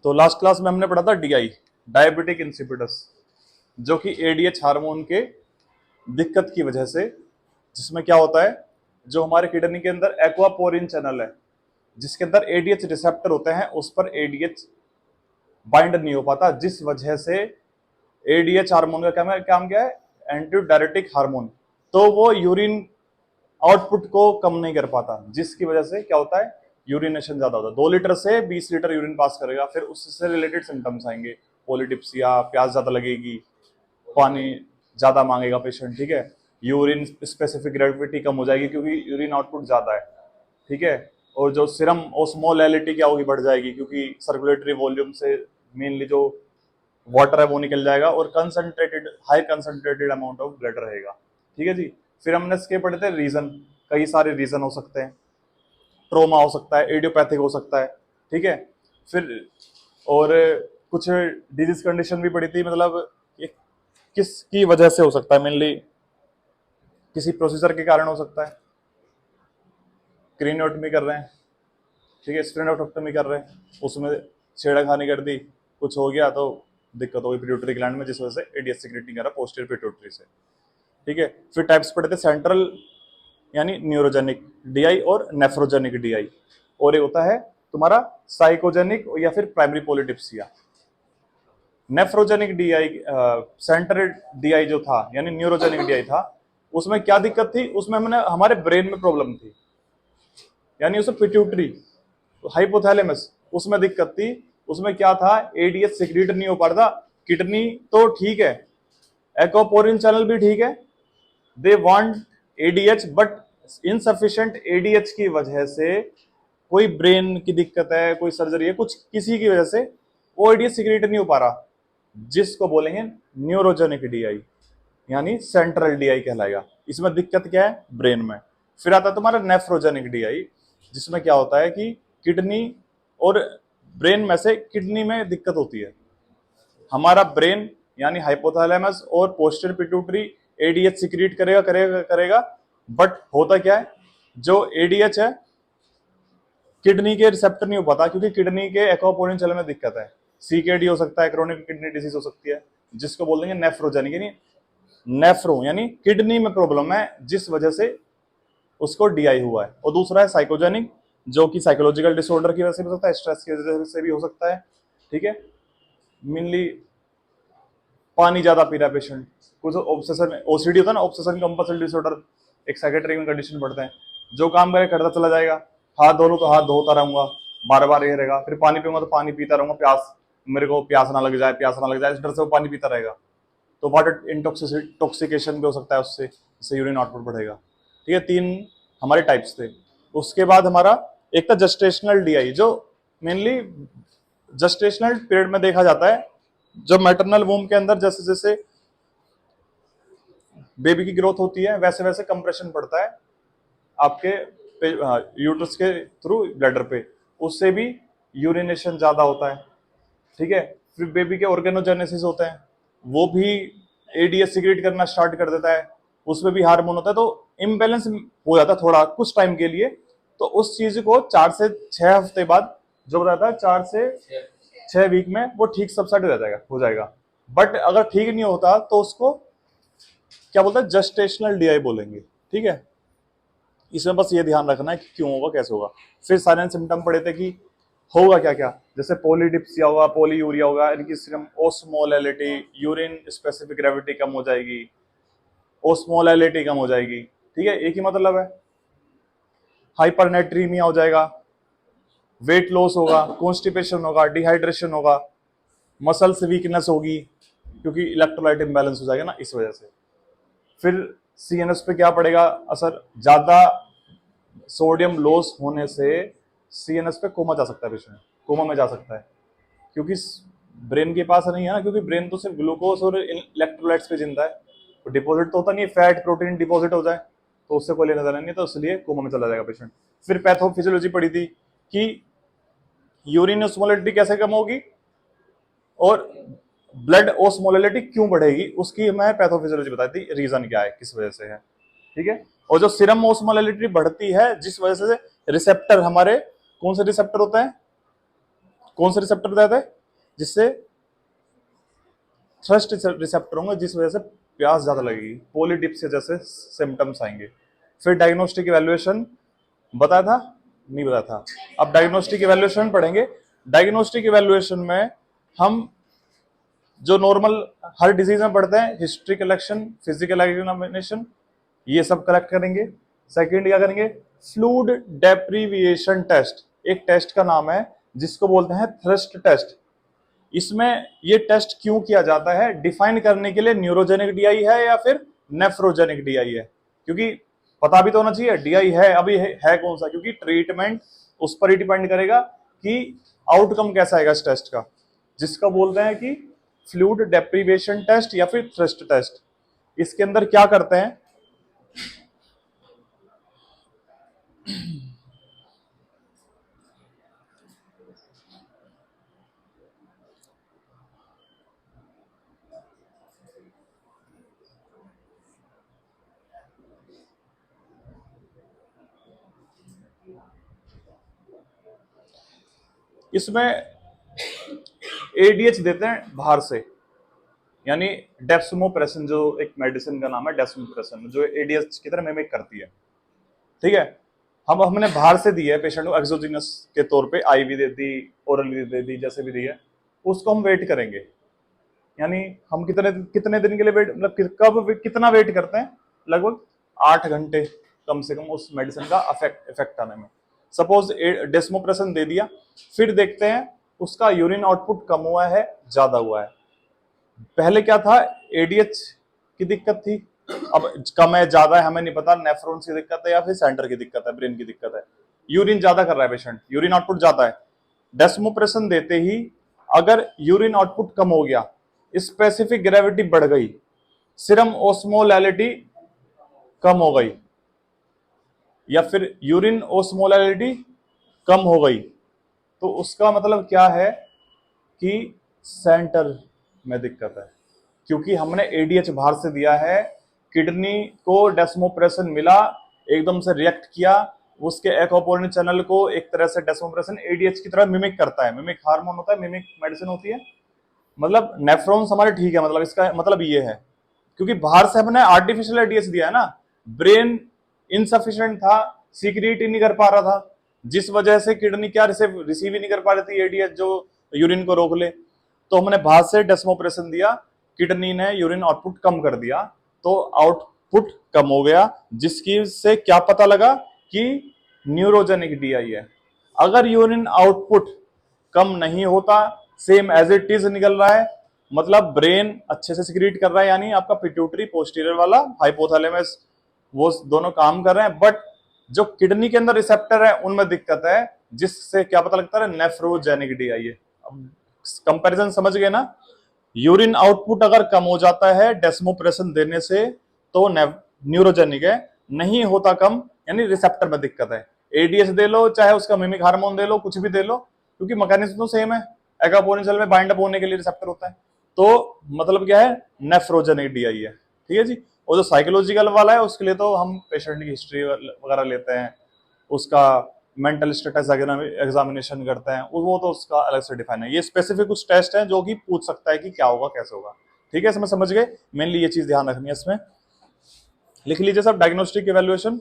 तो last class में हमने पढ़ा था डीआई, डायबिटिक इंसिपिडस, जो कि एडीएच हार्मोन के दिक्कत की वजह से, जिसमें क्या होता है, जो हमारे किडनी के अंदर एक्वापोरिन चैनल है जिसके अंदर एडीएच रिसेप्टर होते हैं, उस पर एडीएच बाइंड नहीं हो पाता, जिस वजह से एडीएच हार्मोन का काम क्या है, एंटी डायरेटिक हार्मोन, तो वो यूरिन आउटपुट को कम नहीं कर पाता, जिसकी वजह से क्या होता है, यूरिनेशन ज्यादा होता है। 2 लीटर से 20 लीटर यूरिन पास करेगा, फिर उससे रिलेटेड सिम्टम्स आएंगे, पॉलीडिप्सिया, प्यास ज्यादा लगेगी, पानी ज्यादा मांगेगा पेशेंट, ठीक है, यूरिन स्पेसिफिक ग्रेविटी कम हो जाएगी क्योंकि यूरिन आउटपुट ज्यादा है, ठीक है, और जो सीरम ओस्मोलैलिटी क्या होगी, बढ़ जाएगी क्योंकि सर्कुलेटरी वॉल्यूम से मेनली जो वाटर है वो निकल जाएगा और concentrated, high concentrated amount of blood रहेगा, ठीक है जी। फिर हमने इसके पढ़े थे रीजन, कई सारे रीजन हो सकते हैं, ट्रोमा हो सकता है, एडियोपैथिक हो सकता है, ठीक है, फिर और कुछ डिजीज कंडीशन भी पड़ी थी, मतलब ये किसकी वजह से हो सकता है, मेनली किसी प्रोसीजर के कारण हो सकता है, क्रीनियोटमी कर रहे हैं, ठीक है, स्प्लेनेक्टोमी कर रहे हैं, उसमें छेड़खानी कर दी, कुछ हो गया तो दिक्कत होगी पिट्यूटरी ग्लैंड में, जिस वजह से एडीएच सीक्रेट नहीं कर रहा पोस्टीरियर पिट्यूटरी से, ठीक है। फिर टाइप्स पढ़े थे, सेंट्रल यानी न्यूरोजेनिक डीआई और नेफ्रोजेनिक डीआई, और एक होता है तुम्हारा साइकोजेनिक या फिर primary polydipsia. Nephrogenic DI, central DI जो था यानी न्यूरोजेनिक डीआई था, उसमें क्या दिक्कत थी, उसमें हमने हमारे ब्रेन में प्रॉब्लम थी, यानी उसमें पिट्यूटरी, हाइपोथैलेमस, उसमें दिक्कत थी, उसमें क्या था, एडीएच सिक्रीट नहीं हो पा रहा था, किडनी तो ठीक है, एक्वापोरिन चैनल भी ठीक है, they want ADH but insufficient ADH की वजह से, कोई ब्रेन की दिक्कत है, कोई सर्जरी है, कुछ किसी की वजह से वो एडीएच सिक्रीट नहीं हो पा रहा, जिसको बोलेंगे न्यूरोजेनिक डीआई, यानी सेंट्रल डीआई कहलाएगा। इसमें दिक्कत क्या है, ब्रेन में। फिर आता है तुम्हारा नेफ्रोजेनिक डीआई, जिसमें क्या होता है कि किडनी और ब्रेन में से किडनी में दिक्कत होती है, हमारा ब्रेन यानी हाइपोथैलेमस और पोस्टीरियर पिट्यूटरी एडीएच सिक्रीट करेगा करेगा करेगा, बट होता क्या है, जो एडीएच है किडनी के रिसेप्टर नहीं हो पाता, क्योंकि किडनी के एक्वापोरिन चैनल में दिक्कत है, सीकेडी हो सकता है, क्रोनिक किडनी डिजीज हो सकती है, जिसको बोल देंगे नेफ्रोजेनिक, यानी नेफ्रो यानी किडनी में प्रॉब्लम है, जिस वजह से उसको डीआई हुआ है। और दूसरा है साइकोजेनिक, जो कि साइकोलॉजिकल डिसऑर्डर की वजह से भी हो सकता है, स्ट्रेस की वजह से भी हो सकता है, ठीक है, मेनली पानी ज्यादा पी रहा है पेशेंट, कुछ ऑब्सेशन, ओसीडी होता है ना, ऑब्सेशन कंपल्सिव डिसऑर्डर, एक साइकेट्रिक में कंडीशन पड़ते हैं, जो काम करे करता चला जाएगा, हाथ धो लो तो हाथ धोता रहूंगा, बार बार ये रहेगा, फिर पानी पीऊंगा तो पानी पीता रहूंगा, प्यास, मेरे को प्यास ना लग जाए, प्यास ना लग जाए, इस डर से वो पानी पीता रहेगा, तो वाटर इंटॉक्सिकेशन भी हो सकता है उससे, जिससे यूरिन आउटपुट बढ़ेगा, ठीक है। 3 हमारे टाइप्स थे। उसके बाद हमारा एक था जस्टेशनल डीआई, जो मेनली जस्टेशनल पीरियड में देखा जाता है, जब मैटरनल वूम के अंदर जैसे जैसे बेबी की ग्रोथ होती है, वैसे वैसे कंप्रेशन पड़ता है आपके यूट्रस के थ्रू ब्लैडर पे, उससे भी यूरिनेशन ज्यादा होता है, ठीक है। फिर बेबी के ऑर्गेनोजेनेसिस होते हैं, वो भी एडीएच सिक्रेट करना स्टार्ट कर देता है, उसमें भी हार्मोन होता है, तो इम्बेलेंस हो जाता है थोड़ा कुछ टाइम के लिए, तो उस चीज को 4 से 6 हफ्ते बाद, जो रहता है 4 से 6 वीक में, वो ठीक सबसाइड हो जाएगा। बट अगर ठीक नहीं होता तो उसको क्या बोलते हैं, जस्टेशनल डीआई बोलेंगे, ठीक है। इसमें बस ये ध्यान रखना है कि क्यों होगा, कैसे होगा। फिर साइलेंट सिम्टम पढ़े थे कि होगा क्या क्या, जैसे पॉलीडिप्सिया होगा, पॉलीयूरिया होगा, इनकी सिर्फ ओस्मोलैलिटी, यूरिन स्पेसिफिक ग्रेविटी कम हो जाएगी, ओस्मोलैलिटी कम हो जाएगी, ठीक है, एक ही मतलब है। हाइपरनेट्रीमिया हो जाएगा, वेट लॉस होगा, कॉन्स्टिपेशन होगा, डिहाइड्रेशन होगा, मसल्स वीकनेस होगी, क्योंकि इलेक्ट्रोलाइट इम्बैलेंस हो जाएगा ना, इस वजह से। फिर सीएनएस पे क्या पड़ेगा असर, ज्यादा सोडियम लॉस होने से सीएनएस पे कोमा जा सकता है, पेशेंट कोमा में जा सकता है, क्योंकि ब्रेन के पास नहीं है ना, क्योंकि ब्रेन तो सिर्फ ग्लूकोज और इलेक्ट्रोलाइट्स पे जिंदा है, तो डिपॉजिट तो होता नहीं है, फैट प्रोटीन डिपॉजिट हो जाए तो उससे कोई लेना देना नहीं, तो इसलिए कोमा में चला जाएगा पेशेंट। फिर पैथोफिजियोलॉजी पढ़ी थी कि यूरिन ओस्मोलैलिटी कैसे कम होगी और ब्लड ओस्मोलैलिटी क्यों बढ़ेगी, उसकी मैं पैथोफिजियोलॉजी बताई थी, रीजन क्या है, किस वजह से है, ठीक है। और जो सीरम ओस्मोलैलिटी बढ़ती है, जिस वजह से रिसेप्टर, हमारे कौन से रिसेप्टर होते हैं, कौन से रिसेप्टर बताए थे? जिससे थ्रस्ट रिसेप्टर होंगे, जिस वजह से प्यास ज्यादा लगेगी, पोलीडिप्सिया जैसे सिम्टम्स आएंगे। फिर डायग्नोस्टिक इवैल्यूएशन बताया था, नहीं बताया था। अब डायग्नोस्टिक इवैल्यूएशन पढ़ेंगे। डायग्नोस्टिक इवैल्यूएशन में हम जो नॉर्मल हर डिजीज में पढ़ते हैं, हिस्ट्री कलेक्शन, फिजिकल एग्जामिनेशन, ये सब कलेक्ट करेंगे। सेकंड क्या करेंगे? फ्लूइड डेप्रिविएशन टेस्ट, एक टेस्ट का नाम है जिसको बोलते हैं थ्रस्ट टेस्ट। इसमें ये टेस्ट क्यों किया जाता है? डिफाइन करने के लिए न्यूरोजेनिक डीआई है या फिर नेफ्रोजेनिक डीआई है, क्योंकि पता भी तो होना चाहिए डीआई है अभी है कौन सा, क्योंकि ट्रीटमेंट उस पर ही डिपेंड करेगा कि आउटकम कैसा आएगा इस टेस्ट का, जिसका बोलते हैं कि फ्लूइड डेप्रिवेशन टेस्ट या फिर थ्रस्ट टेस्ट। इसके अंदर क्या करते हैं? इसमें एडीएच देते हैं बाहर से, यानी डेप्सोमोप्रेसिन, जो एक मेडिसिन का नाम है डेप्सोमोप्रेसिन, जो एडीएच की तरह मिमिक करती है। ठीक है, हमने बाहर से दी है पेशेंट को एक्सोजिनस के तौर पे, आईवी दे दी, ओरली दे दी, जैसे भी दी है, उसको हम वेट करेंगे। यानी हम कितने कितने दिन के लिए वेट, मतलब कब कितना वेट करते हैं? लगभग 8 घंटे कम से कम उस मेडिसिन का इफेक्ट आने में। सपोज डेस्मोप्रेसिन दे दिया, फिर देखते हैं उसका यूरिन आउटपुट कम हुआ है, ज्यादा हुआ है। पहले क्या था? एडीएच की दिक्कत थी, अब कम है ज्यादा है हमें नहीं पता, नेफ्रॉन्स की दिक्कत है या फिर सेंटर की दिक्कत है, ब्रेन की दिक्कत है। यूरिन ज्यादा कर रहा है पेशेंट, यूरिन आउटपुट ज्यादा है, डेस्मोप्रेसिन देते ही अगर यूरिन आउटपुट कम हो गया, स्पेसिफिक ग्रेविटी बढ़ गई, सीरम ओस्मोलैलिटी कम हो गई, या फिर यूरिन ओस्मोलैलिटी कम हो गई, तो उसका मतलब क्या है कि सेंटर में दिक्कत है, क्योंकि हमने एडीएच बाहर से दिया है, किडनी को डेस्मोप्रेसिन मिला, एकदम से रिएक्ट किया, उसके एक्वापोर्टिन चैनल को एक तरह से डेस्मोप्रेसिन एडीएच की तरह मिमिक करता है, मिमिक हार्मोन होता है, मिमिक मेडिसिन होती है, मतलब नेफ्रॉन्स हमारे ठीक है, मतलब इसका मतलब ये है, क्योंकि बाहर से हमने आर्टिफिशियल एडीएच दिया है ना, ब्रेन इनसफिशिएंट था, सीक्रेट ही नहीं कर पा रहा था, जिस वजह से किडनी क्या रिसीव ही नहीं कर पा रही थी एडीएच जो यूरिन को रोक ले, तो हमने बाहर से डेस्मोप्रेसिन दिया, किडनी ने यूरिन आउटपुट कम कर दिया, तो आउटपुट कम हो गया, जिसकी से क्या पता लगा कि न्यूरोजेनिक डीआई है। अगर यूरिन आउटपुट कम नहीं होता, सेम एज इट इज निकल रहा है, मतलब ब्रेन अच्छे से सिक्रीट कर रहा है, यानी आपका पिट्यूटरी पोस्टीरियर वाला हाइपोथैलेमस वो दोनों काम कर रहे हैं, बट जो किडनी के अंदर रिसेप्टर है उनमें दिक्कत है, जिससे क्या पता लगता है? नेफ्रोजेनिक डीआई है। अब कंपैरिजन समझ गए ना? यूरिन आउटपुट अगर कम हो जाता है डेस्मोप्रेसिन देने से तो न्यूरोजेनिक है, नहीं होता कम यानी रिसेप्टर में दिक्कत है। एडीएस दे लो, चाहे उसका मिमिक हार्मोन दे लो, कुछ भी दे लो, क्योंकि मैकेनिज्म तो सेम है, एक्वापोर्टिन में बाइंड अप होने के लिए रिसेप्टर होता है, तो मतलब क्या है? नेफ्रोजेनिक डीआई है। ठीक है जी। और जो साइकोलॉजिकल वाला है उसके लिए तो हम पेशेंट की हिस्ट्री वगैरह लेते हैं, उसका मेंटल स्टेटस एग्जामिनेशन करते हैं, वो तो उसका अलग से डिफाइन है। ये स्पेसिफिक कुछ टेस्ट है जो कि पूछ सकता है कि क्या होगा, कैसे होगा। ठीक है, इसमें समझ गए? मेनली ये चीज ध्यान रखनी है इसमें। लिख लीजिए सब, diagnostic evaluation.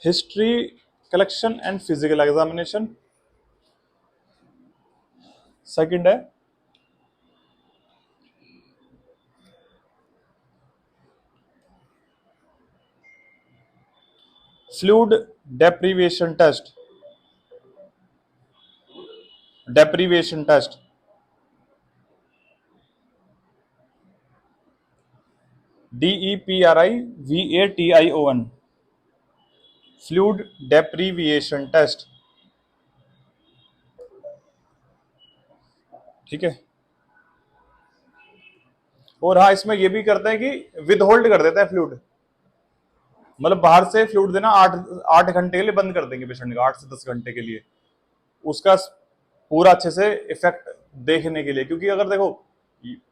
History collection and physical examination second है। Fluid deprivation test, deprivation test, DEPRIVATION, fluid deprivation test. ठीक है, और हाँ इसमें ये भी करते हैं कि विद होल्ड कर देते हैं फ्लूइड, मतलब बाहर से फ्लूइड देना 8 घंटे के लिए बंद कर देंगे पेशेंट का, 8 से 10 घंटे के लिए, उसका पूरा अच्छे से इफेक्ट देखने के लिए। क्योंकि अगर देखो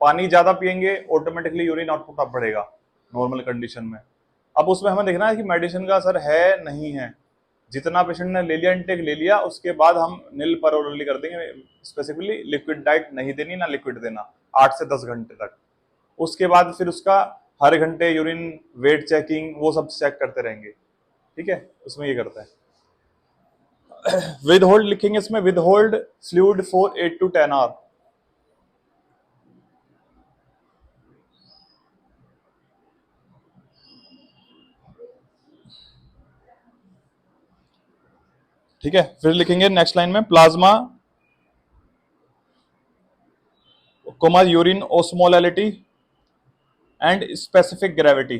पानी ज्यादा पियेंगे ऑटोमेटिकली यूरिन आउटपुट अब बढ़ेगा नॉर्मल कंडीशन में, अब उसमें हमें देखना है कि मेडिसिन का असर है नहीं है। जितना पेशेंट ने ले लिया, इनटेक ले लिया, उसके बाद हम नील पर ओरली कर देंगे। स्पेसिफिकली लिक्विड डाइट नहीं देनी, ना लिक्विड देना 8 से 10 घंटे तक। उसके बाद फिर उसका हर घंटे यूरिन वेट चेकिंग वो सब चेक करते रहेंगे। ठीक है, उसमें ये करता है। विद होल्ड लिखेंगे इसमें, withhold fluid for 8 to 10 hour. ठीक है, फिर लिखेंगे नेक्स्ट लाइन में plasma comma urine osmolality and specific gravity.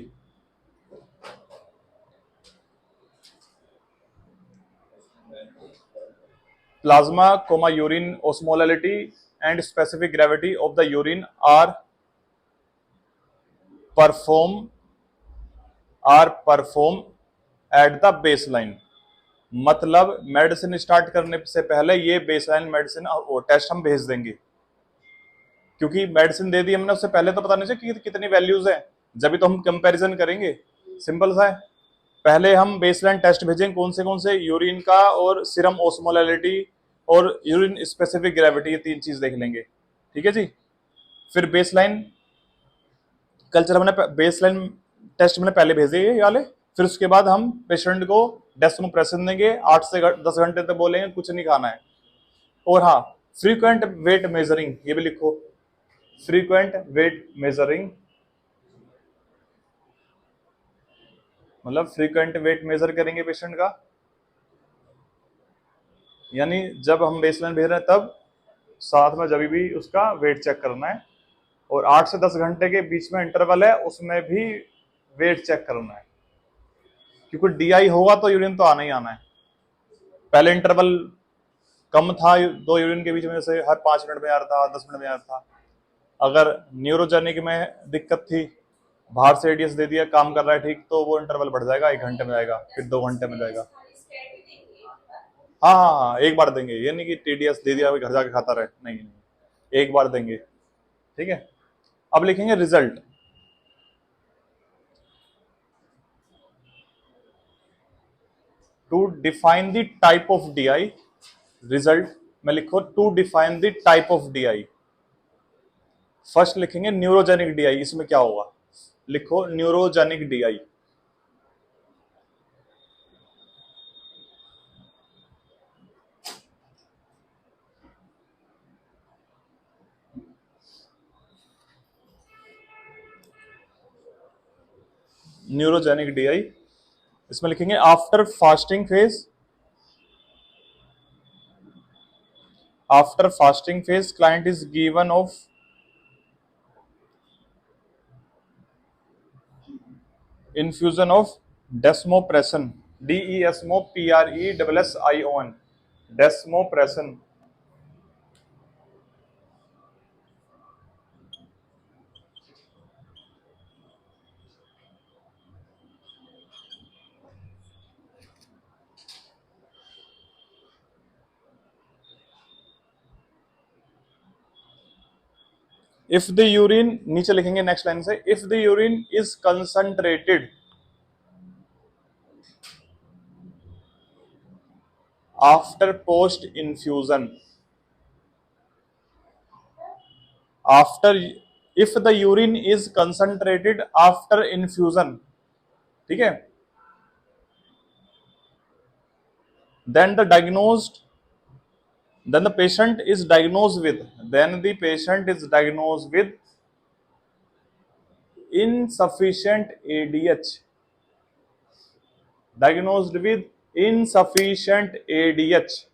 Plasma comma urine osmolality and specific gravity of the urine are perform at the baseline. मतलब medicine start करने से पहले ये बेसलाइन मेडिसिन और टेस्ट हम भेज देंगे, क्योंकि मेडिसिन दे दी हमने, उससे पहले तो पता नहीं चाहिए कि कितनी वैल्यूज है, जब भी तो हम कंपैरिजन करेंगे। सिंपल सा है, पहले हम बेसलाइन टेस्ट भेजेंगे कौन से यूरिन का और सीरम ओस्मोलैलिटी और यूरिन स्पेसिफिक ग्रेविटी, ये 3 चीज देख लेंगे। ठीक है जी। फिर बेसलाइन कल्चर हमने बेसलाइन टेस्ट मैंने पहले भेजे ये वाले। फिर उसके बाद हम पेशेंट को डेस्मोप्रेसिन देंगे, 8 से 10 घंटे तक बोलेंगे कुछ नहीं खाना है। और हाँ, फ्रीक्वेंट वेट मेजरिंग, ये भी लिखो, फ्रीक्वेंट वेट मेजरिंग, मतलब फ्रीक्वेंट वेट मेजर करेंगे पेशेंट का, यानी जब हम बेसलाइन भेज रहे हैं तब साथ में जब भी उसका वेट चेक करना है। और 8 से 10 घंटे के बीच में इंटरवल है, उसमें भी वेट चेक करना है, क्योंकि डीआई होगा तो यूरिन तो आना ही आना है। पहले इंटरवल कम था, 2 यूरिन के बीच में, से हर 5 मिनट में आ रहा था, 10 मिनट में आ रहा था। अगर न्यूरोजेनिक में दिक्कत थी, बाहर से एडीएस दे दिया, काम कर रहा है ठीक, तो वो इंटरवल बढ़ जाएगा, 1 घंटे में जाएगा, फिर 2 घंटे में जाएगा। हाँ हाँ हाँ, एक बार देंगे, ये नहीं कि टीडीएस दे दिया घर जाके खाता रहे, नहीं नहीं, एक बार देंगे। ठीक है, अब लिखेंगे result. To define the type of DI, result में लिखो to define the type of DI. First लिखेंगे न्यूरोजेनिक डीआई, इसमें क्या होगा, लिखो न्यूरोजेनिक डीआई। न्यूरोजेनिक डीआई, इसमें लिखेंगे after fasting phase, after fasting phase client is given of infusion of desmopressin, DESMOPRESSION, desmopressin। If the urine, नीचे लिखेंगे next line से, if the urine is concentrated after post infusion, after, if the urine is concentrated after infusion, ठीक है, then the diagnosed, then the patient is diagnosed with, then the patient is diagnosed with insufficient ADH, diagnosed with insufficient ADH,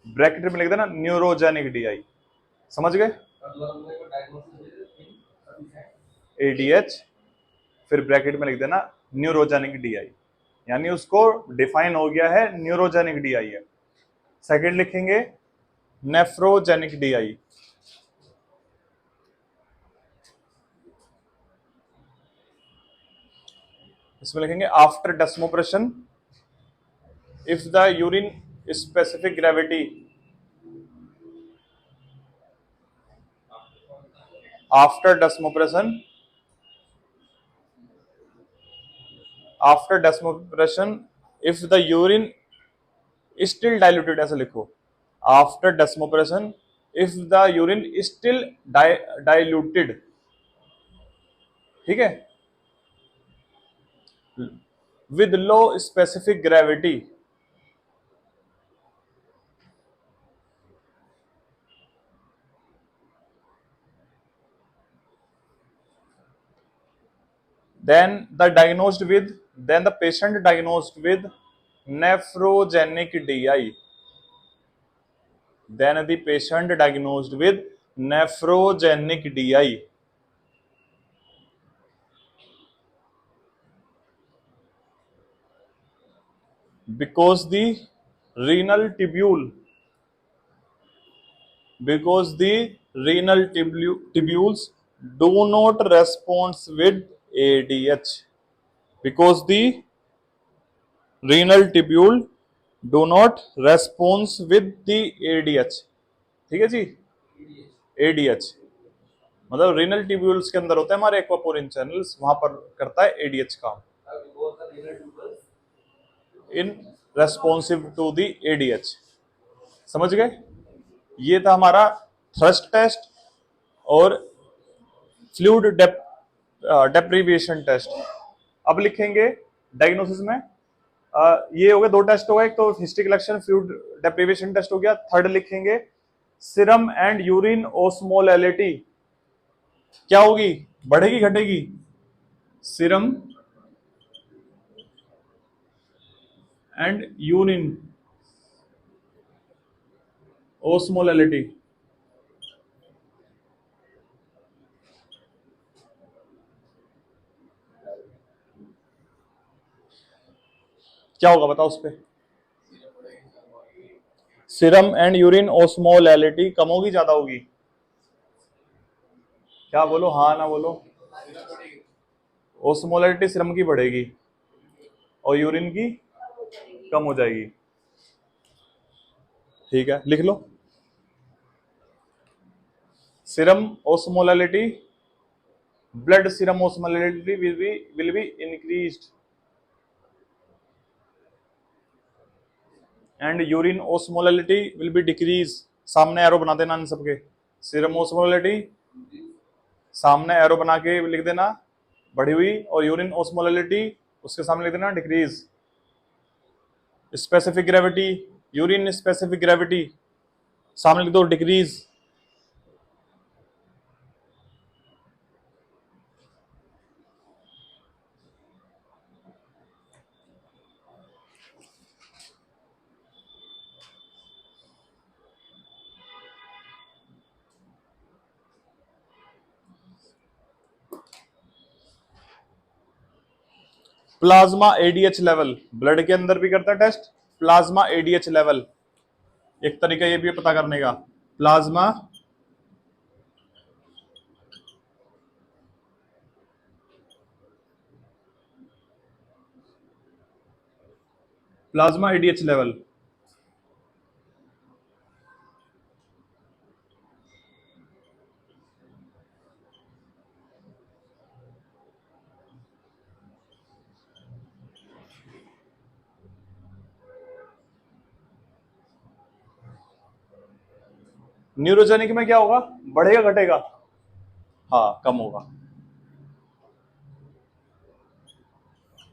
bracket में लिख देना neurogenic DI, समझ गए, ADH, फिर bracket में लिख देना न्यूरोजेनिक डीआई, यानी उसको डिफाइन हो गया है न्यूरोजेनिक डीआई है। सेकंड लिखेंगे नेफ्रोजेनिक डीआई, इसमें लिखेंगे after desmopressin if the urine specific gravity, after desmopressin, after desmopressin if the urine still diluted, ऐसे लिखो, after desmopressin if the urine still diluted, ठीक है, with low specific gravity, then the patient diagnosed with nephrogenic DI, then the patient diagnosed with nephrogenic DI, because the renal tubule, because the tubules do not respond with ADH, because the renal tubule do not respond with the ADH, ठीक है जी, ADH मतलब renal tubules के अंदर होते हैं हमारे aquaporin channels, वहां पर करता है एडीएच काम, इन रेस्पॉन्सिव टू द एडीएच, समझ गए। ये था हमारा थ्रस्ट टेस्ट और फ्लूइड डेप्रीविएशन टेस्ट। अब लिखेंगे डायग्नोसिस में ये हो गए दो टेस्ट हो गए, एक तो हिस्ट्री कलेक्शन फ्लूइड डेप्रीविएशन टेस्ट हो गया। थर्ड लिखेंगे सीरम एंड यूरिन ओस्मोलैलिटी क्या होगी, बढ़ेगी घटेगी, सीरम एंड यूरिन ओस्मोलैलिटी क्या होगा बताओ उस पे, सीरम एंड यूरिन ओस्मोलैलिटी कम होगी ज्यादा होगी, क्या बोलो, हाँ ना बोलो। ओस्मोलैलिटी सीरम की बढ़ेगी और यूरिन की कम हो जाएगी, ठीक है लिख लो। Serum osmolality, blood serum osmolality will be increased and urine osmolality will be decreased, सामने एरो बना देना इन सबके, सीरम ओस्मोलैलिटी सामने एरो बना के लिख देना बढ़ी हुई, और यूरिन ओस्मोलैलिटी उसके सामने लिख देना decrease. Specific gravity, urine specific gravity सामने लिख दो decrease. Plasma ADH level, blood के अंदर भी करता है टेस्ट प्लाज्मा एडीएच लेवल, एक तरीका ये भी पता करने का, plasma plasma ADH level. Neurogenic में क्या होगा, बढ़ेगा घटेगा, हाँ कम होगा,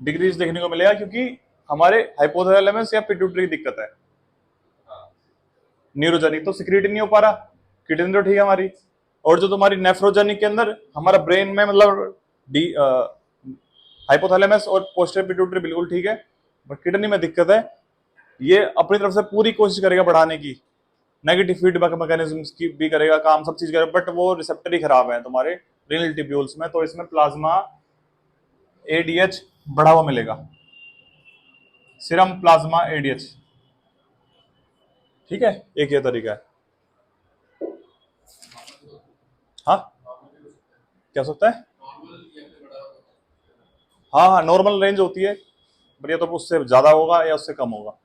डिक्रीज देखने को मिलेगा क्योंकि हमारे हाइपोथैलेमस या पिट्यूटरी की दिक्कत है। न्यूरोजेनिक तो सिक्रीट नहीं हो पा रहा, किडनी तो ठीक है हमारी, और जो तुम्हारी नेफ्रोजेनिक के अंदर हमारा ब्रेन में मतलब हाइपोथैलेमस और पोस्टीरियर पिट्यूटरी बिल्कुल ठीक है, बट किडनी में दिक्कत है। ये अपनी तरफ से पूरी कोशिश करेगा बढ़ाने की, नेगेटिव फीडबैक मैकेनिज्म्स की भी करेगा काम, सब चीज करेगा, बट वो रिसेप्टर ही खराब है तुम्हारे रीनल ट्यूब्यूल्स में, तो इसमें प्लाज्मा एडीएच बढ़ा हुआ मिलेगा, सीरम प्लाज्मा एडीएच, ठीक है, एक ये तरीका है। हाँ क्या सकता है, हाँ हाँ नॉर्मल रेंज होती है, बट ये तो उससे ज्यादा होगा या उससे कम होगा।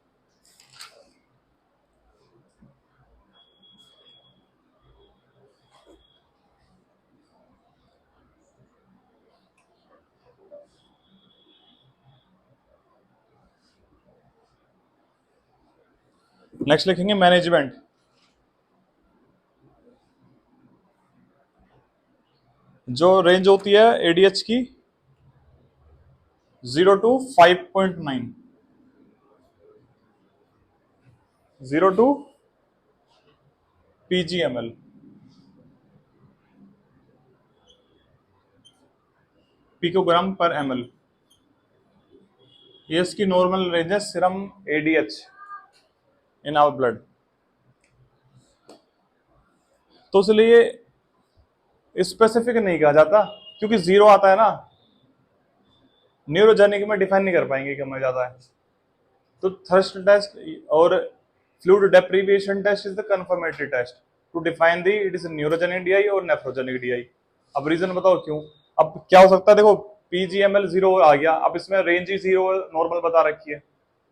नेक्स्ट लिखेंगे मैनेजमेंट। जो रेंज होती है एडीएच की 0 to 5.9, 0 to pgml, पिकोग्राम पर ml, ये इसकी नॉर्मल रेंज है serum ADH in our blood. तो इसलिए स्पेसिफिक नहीं कहा जाता, क्योंकि जीरो आता है ना, न्यूरोजेनिक में डिफाइन नहीं कर पाएंगे कि हमें ज्यादा है। तो थर्स्ट टेस्ट और fluid deprivation test is the confirmatory test to define the it is neurogenic DI और नेफ्रोजेनिक डीआई। अब रीजन बताओ क्यों। अब क्या हो सकता है, देखो पीजीएमएल 0 आ गया, अब इसमें रेंज ही 0 नॉर्मल बता रखी है,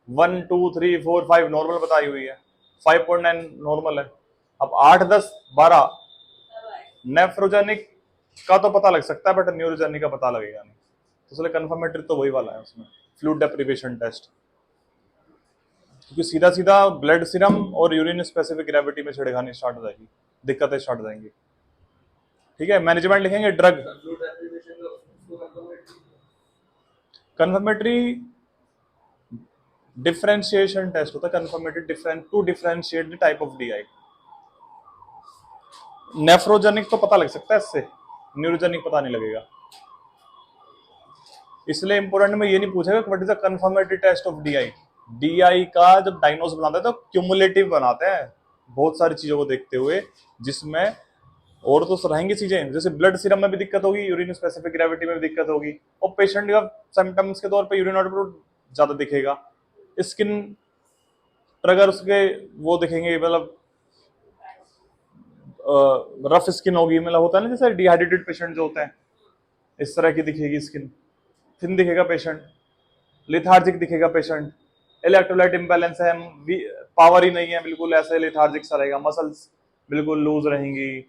1 2 3 4 5 नॉर्मल बताई हुई है, 5.9 नॉर्मल है। अब 8 10 12 नेफ्रोजेनिक का तो पता लग सकता है, बट न्यूरोजेनिक का पता लगेगा नहीं। तो इसलिए कंफर्मेटरी तो वही वाला है उसमें, फ्लूइड डेप्रिवेशन टेस्ट, क्योंकि सीधा सीधा ब्लड सीरम और यूरिन स्पेसिफिक ग्रेविटी में छिड़कानी स्टार्ट हो जाएगी, दिक्कतें स्टार्ट हो जाएंगी। ठीक है, मैनेजमेंट लिखेंगे ड्रग। कंफर्मेटरी डिफरेंशिएशन टेस्ट होता है, confirmatory different to differentiate the type of DI. Nephrogenic तो पता लग सकता है इससे, न्यूरोजेनिक पता नहीं लगेगा। इसलिए इंपोर्टेंट में ये नहीं पूछेगा what is the confirmatory test of DI. DI का जब डायग्नोस बनाते हैं तो क्यूमुलेटिव बनाते हैं, बहुत सारी चीजों को देखते हुए, जिसमें और तो रहेंगी चीजें, जैसे ब्लड सीरम में भी दिक्कत होगी, यूरिन स्पेसिफिक ग्रेविटी में भी दिक्कत होगी, और पेशेंट का सिम्टम्स के तौर पे यूरिन आउटपुट ज्यादा दिखेगा, स्किन ट्रिगर उसके वो दिखेंगे, मतलब रफ स्किन होगी, मतलब होता है ना जैसे डिहाइड्रेटेड पेशेंट जो होते हैं, इस तरह की दिखेगी स्किन, थिन दिखेगा पेशेंट, लिथार्जिक दिखेगा पेशेंट, इलेक्ट्रोलाइट इम्बैलेंस है, पावर ही नहीं है, बिल्कुल ऐसे लिथार्जिक सा रहेगा, मसल्स बिल्कुल लूज रहेंगी,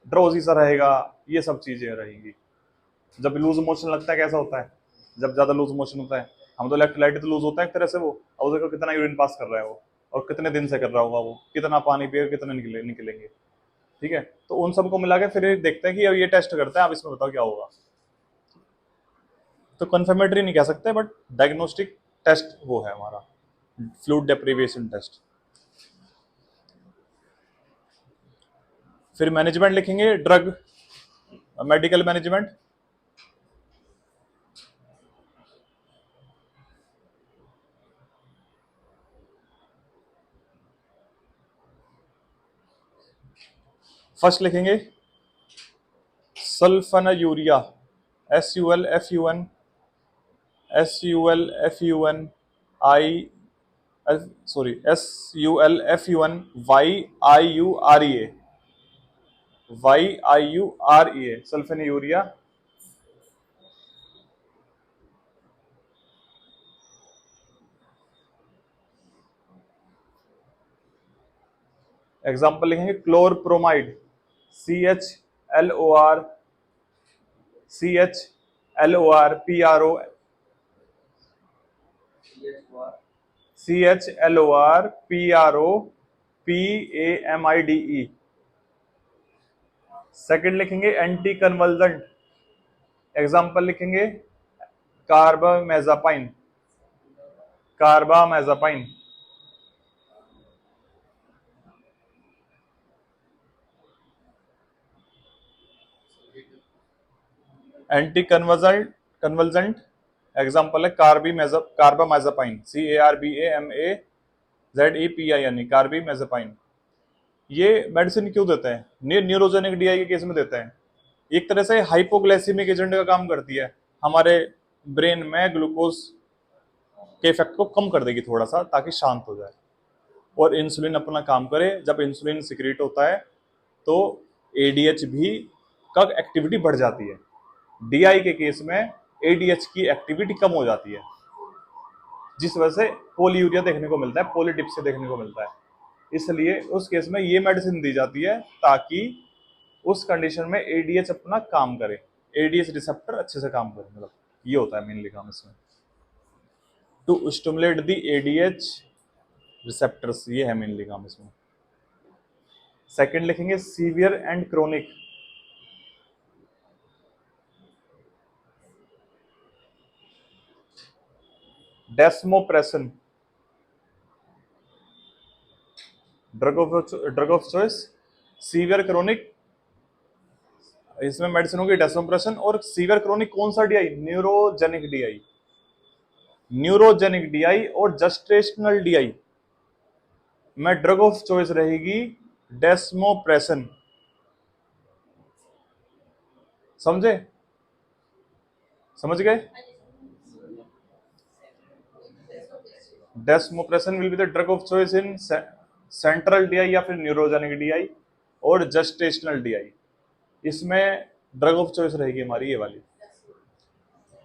ड्रोजी सा रहेगा, ये सब चीजें रहेंगी। जब लूज मोशन लगता है कैसा होता है, जब ज्यादा लूज मोशन होता है, हम तो इलेक्ट्रोलाइट तो लूज होता है एक तरह से वो, अब देखो कितना यूरिन पास कर रहा है वो, और कितने दिन से कर रहा होगा वो, कितना पानी पिएगा, कितने निकलेंगे। ठीक है, तो उन सबको मिला के फिर देखते हैं कि अब ये टेस्ट करते हैं, अब इसमें बताओ क्या होगा। तो कंफर्मेटरी नहीं कह सकते, बट डायग्नोस्टिक टेस्ट वो है हमारा फ्लूइड डेप्रिवेशन टेस्ट। फिर मैनेजमेंट लिखेंगे ड्रग, मेडिकल मैनेजमेंट। फर्स्ट लिखेंगे सल्फोनायूरिया, SULFUN SULFUN YIUREA सल्फोनायूरिया। एग्जाम्पल लिखेंगे क्लोरप्रोमाइड, CHLOR PRO PAMIDE। सेकंड लिखेंगे एंटी कन्वर्जेंट, एग्जाम्पल लिखेंगे कार्बामेजापाइन, कार्बामेजापाइन। एंटी कन्वर्जेंट एग्जाम्पल है कार्बामेजापाइन, CARBAMAZEPIN, कार्बामेजापाइन। ये मेडिसिन क्यों देते हैं, न्यूरोजेनिक डीआई के केस में देते हैं। एक तरह से हाइपोग्लाइसेमिक एजेंट का काम करती है, हमारे ब्रेन में ग्लूकोज के इफेक्ट को कम कर देगी थोड़ा सा, ताकि शांत हो जाए और इंसुलिन अपना काम करे। जब इंसुलिन सिक्रीट होता है तो एडीएच भी का एक्टिविटी बढ़ जाती है। डीआई के केस में एडीएच की एक्टिविटी कम हो जाती है, जिस वजह से पोलीयूरिया देखने को मिलता है, पॉलीडिप्सिया देखने को मिलता है। इसलिए उस केस में ये मेडिसिन दी जाती है ताकि उस कंडीशन में एडीएच अपना काम करे, एडीएच रिसेप्टर अच्छे से काम करे, मतलब ये होता है मेनली काम इसमें, to stimulate the ADH receptors, ये है मेनली काम इसमें। सेकंड लिखेंगे severe and chronic. Desmopressin, drug of choice. Severe chronic, इसमें मेडिसिन होगी डेस्मोप्रेसन। और सीवियर क्रोनिक कौन सा DI? Neurogenic DI. Neurogenic DI और जस्टेशनल डीआई में ड्रग ऑफ चॉइस रहेगी डेस्मोप्रेसन। समझे? समझ गए? Desmopressin will be the drug of choice in central DI या फिर न्यूरोजेनिक डीआई और जस्टेशनल डीआई, इसमें ड्रग ऑफ चॉइस रहेगी हमारी ये वाली।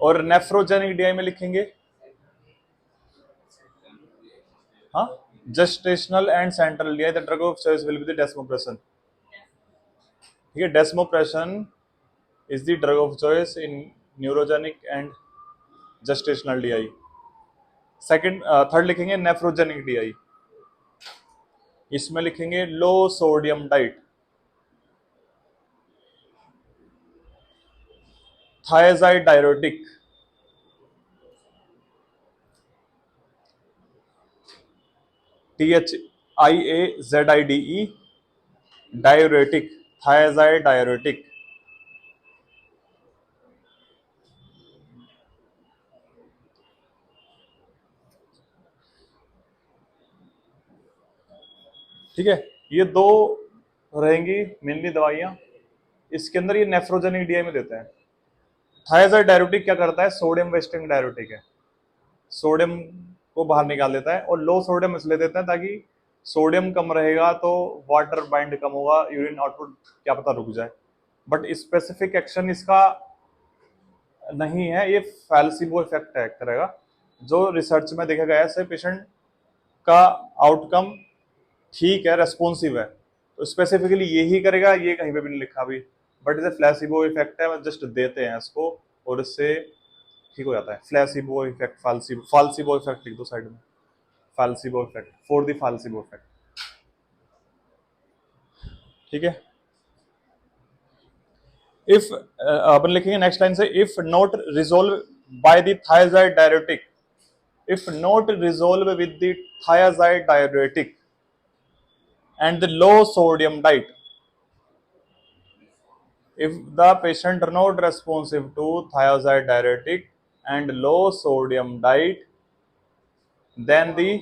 और नेफ्रोजेनिक डीआई में लिखेंगे, हाँ, gestational and central DI, the drug of choice will be the desmopressin. ठीक है, desmopressin is the drug of choice in neurogenic and gestational DI. Second third लिखेंगे नेफ्रोजेनिक डीआई, इसमें लिखेंगे low sodium diet, thiazide diuretic, THIAZIDE, diuretic, thiazide diuretic. ठीक है, ये दो रहेंगी मेनली दवाइयां। इसके अंदर ये नेफ्रोजेनिक डीआई में देते हैं। थायजाइड डायरेटिक क्या करता है? सोडियम वेस्टिंग डायरेटिक है, सोडियम को बाहर निकाल देता है। और लो सोडियम इसलिए देते हैं ताकि सोडियम कम रहेगा तो वाटर बाइंड कम होगा, यूरिन आउटपुट क्या पता रुक जाए। बट स्पेसिफिक एक्शन इसका नहीं है, ये फैल्सिबो इफेक्ट है एक तरह का, जो रिसर्च में देखा गया है। से पेशेंट का आउटकम ठीक है, रेस्पॉन्सिव है, तो स्पेसिफिकली यही करेगा, ये कहीं पे भी नहीं लिखा अभी। बट इसे फ्लैसिबो इफेक्ट है, जस्ट देते हैं इसको और इससे ठीक हो जाता है। फ्लैसिबो इफेक्ट, फाल्सिबो इफेक्ट लिख दो साइड में, फाल्सिबो इफेक्ट, फॉर द फाल्सिबो इफेक्ट। ठीक है, इफ अपन लिखेंगे नेक्स्ट लाइन से, if not resolve by the thiazide diuretic, if not resolve with the thiazide diuretic and the low sodium diet, if the patient are not responsive to thiazide diuretic and low sodium diet, then the,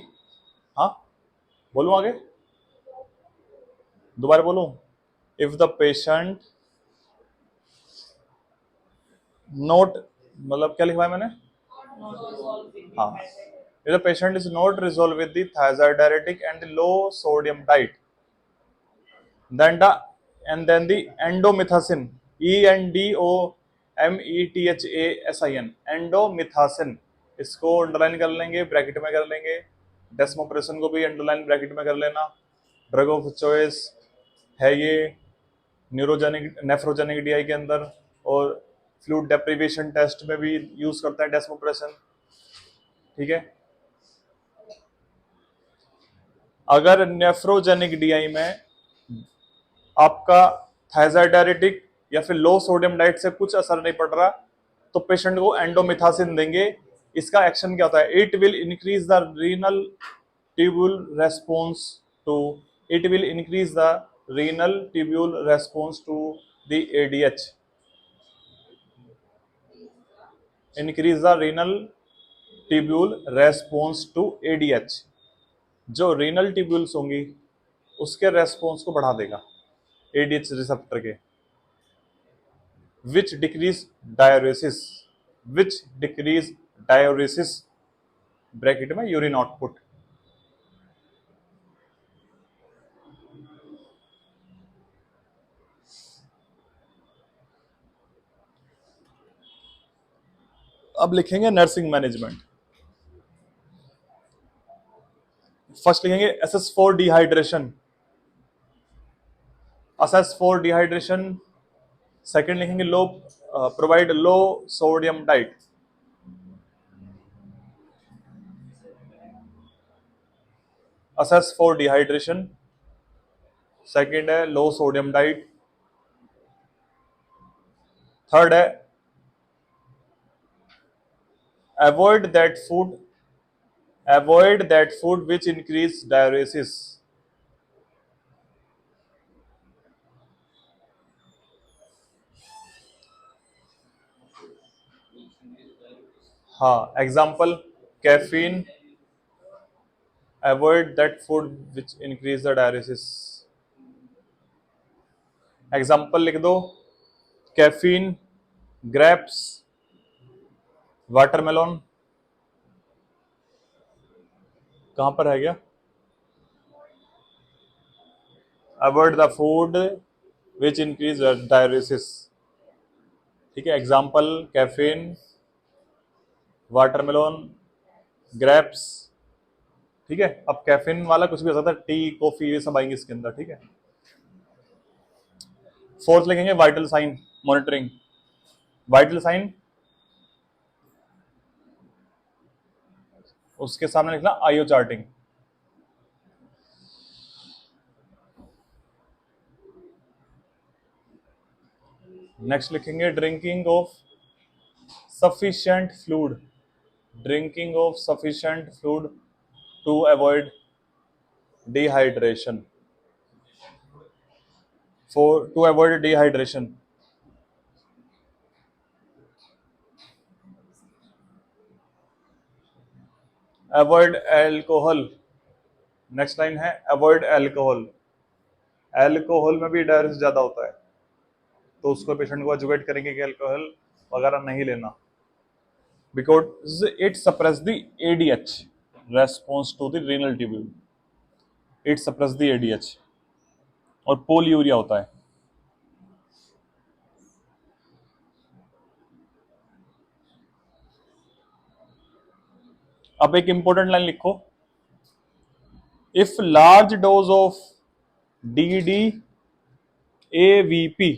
हाँ बोलूं आगे, दोबारा बोलूं, if the patient not, मतलब क्या लिखवाया मैंने, हाँ, if the patient is not resolved with the thiazide diuretic and the low sodium diet, then the endomethacin, ENDOMETHASIN, endomethacin, इसको अंडरलाइन कर लेंगे, ब्रैकेट में कर लेंगे। डेस्मोप्रेसन को भी अंडरलाइन ब्रैकेट में कर लेना। ड्रग ऑफ चॉइस है ये न्यूरोजेनिक नेफ्रोजेनिक डीआई के अंदर, और फ्लूइड डेप्रिवेशन टेस्ट में भी यूज करता है डेस्मोप्रेसन। ठीक है, अगर नेफ्रोजेनिक डीआई में आपका थायजाइड डायरेटिक या फिर लो सोडियम डाइट से कुछ असर नहीं पड़ रहा, तो पेशेंट को एंडोमिथासिन देंगे। इसका एक्शन क्या होता है? It will increase the renal tubule response to, it will increase the renal tubule response to the ADH, increase the renal tubule response to ADH. जो रीनल ट्यूब्यूल्स होंगी उसके रेस्पॉन्स को बढ़ा देगा एडीएच रिसेप्टर के। which decrease diuresis, which decrease diuresis, bracket में urine output. अब लिखेंगे नर्सिंग मैनेजमेंट। फर्स्ट लिखेंगे assess for dehydration, assess for dehydration. Second लिखेंगे low, provide low sodium diet. Assess for dehydration, second है लो सोडियम डाइट, थर्ड है avoid that food which increase diuresis. हाँ, example caffeine, avoid that food which increase the diuresis. Example लिख दो, caffeine, grapes, watermelon, कहां पर है गया, avoid the food which increase diuresis. ठीक है, एग्जाम्पल कैफीन, वाटरमेलोन, ग्रेप्स। ठीक है, अब कैफीन वाला कुछ भी हो सकता है, टी, कॉफी, ये सब आएंगे इसके अंदर। ठीक है, फोर्थ लिखेंगे vital sign monitoring. Vital sign उसके सामने लिखना आईओ चार्टिंग। नेक्स्ट लिखेंगे drinking of sufficient fluid, drinking of sufficient fluid to avoid dehydration, to avoid dehydration. Avoid alcohol, next line है अवॉइड एल्कोहल। एल्कोहल में भी डायरेसिस ज्यादा होता है, तो उसको पेशेंट को एजुकेट करेंगे कि अल्कोहल वगैरह नहीं लेना, because it suppress the ADH, response to the renal tubule, it suppress the ADH, और पोलियूरिया होता है। अब एक इंपॉर्टेंट लाइन लिखो, if large dose of D AVP,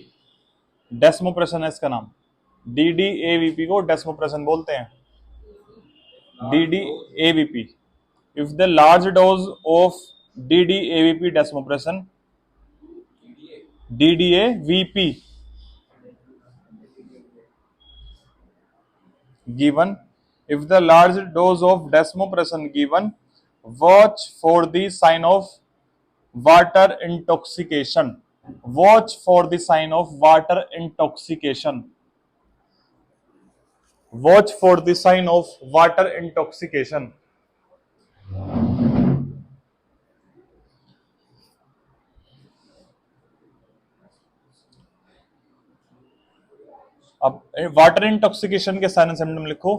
desmopressin है इसका नाम, डी एवीपी को डेस्मोप्रेशन बोलते हैं, D AVP. If the large dose of D AVP desmopressin, DDAVP given, if the large dose of desmopressin given, watch for the sign of water intoxication, watch for the sign of water intoxication, watch for the sign of water intoxication। अब water intoxication के sign and symptom लिखो,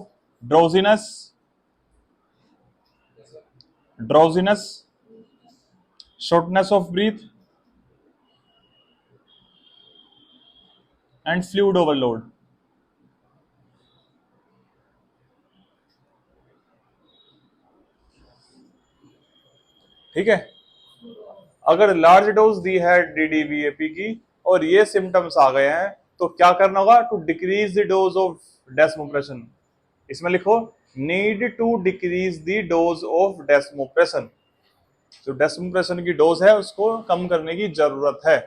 drowsiness, shortness of breath and fluid overload. ठीक है, अगर large dose दी है DDVAP की और ये सिम्टम्स आ गए हैं तो क्या करना होगा, to decrease the dose of desmopressin. इसमें लिखो need to decrease the dose of desmopressin, जो डेस्मोप्रेशन की डोज है उसको कम करने की जरूरत है।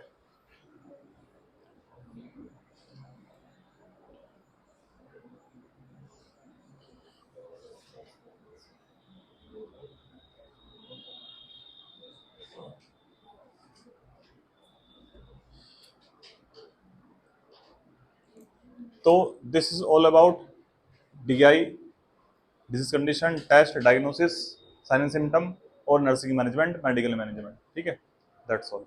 तो this is all about DI, disease condition, test, diagnosis, sign and symptom और नर्सिंग मैनेजमेंट, मेडिकल मैनेजमेंट। ठीक है, दैट्स ऑल।